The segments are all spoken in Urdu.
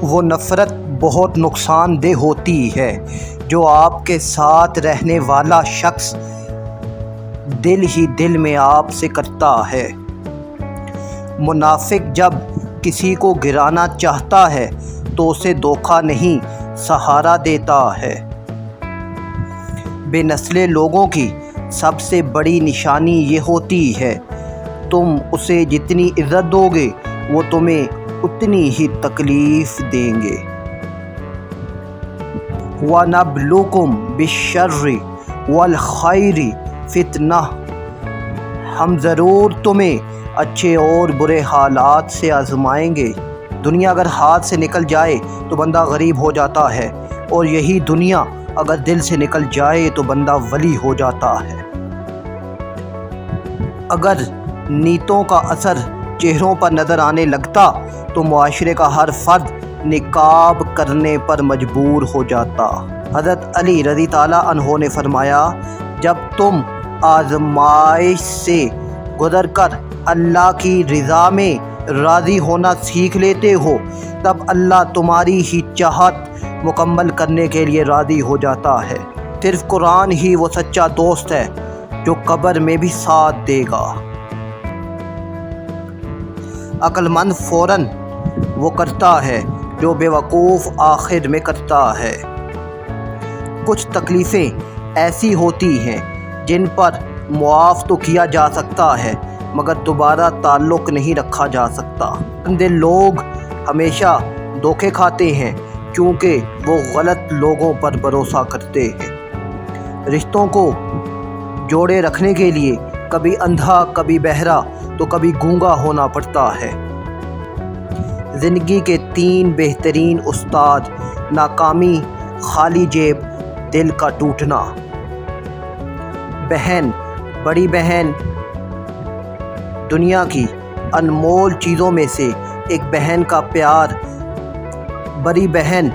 وہ نفرت بہت نقصان دہ ہوتی ہے جو آپ کے ساتھ رہنے والا شخص دل ہی دل میں آپ سے کرتا ہے۔ منافق جب کسی کو گرانا چاہتا ہے تو اسے دھوکہ نہیں سہارا دیتا ہے۔ بے نسل لوگوں کی سب سے بڑی نشانی یہ ہوتی ہے تم اسے جتنی عزت دو گے وہ تمہیں اتنی ہی تکلیف دیں گے۔ وَنَبْلُوكُمْ بِالشَّرِّ وَالْخَيْرِ فِتْنَةً، ہم ضرور تمہیں اچھے اور برے حالات سے آزمائیں گے۔ دنیا اگر ہاتھ سے نکل جائے تو بندہ غریب ہو جاتا ہے، اور یہی دنیا اگر دل سے نکل جائے تو بندہ ولی ہو جاتا ہے۔ اگر نیتوں کا اثر چہروں پر نظر آنے لگتا تو معاشرے کا ہر فرد نقاب کرنے پر مجبور ہو جاتا۔ حضرت علی رضی اللہ عنہ نے فرمایا، جب تم آزمائش سے گزر کر اللہ کی رضا میں راضی ہونا سیکھ لیتے ہو تب اللہ تمہاری ہی چاہت مکمل کرنے کے لیے راضی ہو جاتا ہے۔ صرف قرآن ہی وہ سچا دوست ہے جو قبر میں بھی ساتھ دے گا۔ عقل مند فوراً وہ کرتا ہے جو بے وقوف آخر میں کرتا ہے۔ کچھ تکلیفیں ایسی ہوتی ہیں جن پر معاف تو کیا جا سکتا ہے مگر دوبارہ تعلق نہیں رکھا جا سکتا۔ گندے لوگ ہمیشہ دھوکے کھاتے ہیں کیونکہ وہ غلط لوگوں پر بھروسہ کرتے ہیں۔ رشتوں کو جوڑے رکھنے کے لیے کبھی اندھا، کبھی بہرا تو کبھی گونگا ہونا پڑتا ہے۔ زندگی کے 3 بہترین استاد: ناکامی، خالی جیب، دل کا ٹوٹنا۔ بہن، بڑی بہن دنیا کی انمول چیزوں میں سے ایک بہن کا پیار۔ بڑی بہن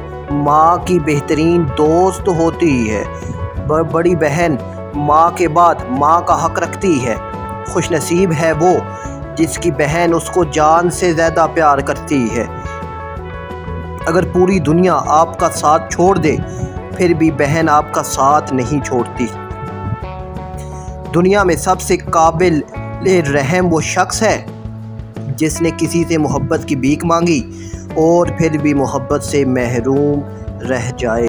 ماں کی بہترین دوست ہوتی ہے۔ بڑی بہن ماں کے بعد ماں کا حق رکھتی ہے۔ خوش نصیب ہے وہ جس کی بہن اس کو جان سے زیادہ پیار کرتی ہے۔ اگر پوری دنیا آپ کا ساتھ چھوڑ دے پھر بھی بہن آپ کا ساتھ نہیں چھوڑتی۔ دنیا میں سب سے قابل رحم وہ شخص ہے جس نے کسی سے محبت کی بھیک مانگی اور پھر بھی محبت سے محروم رہ جائے۔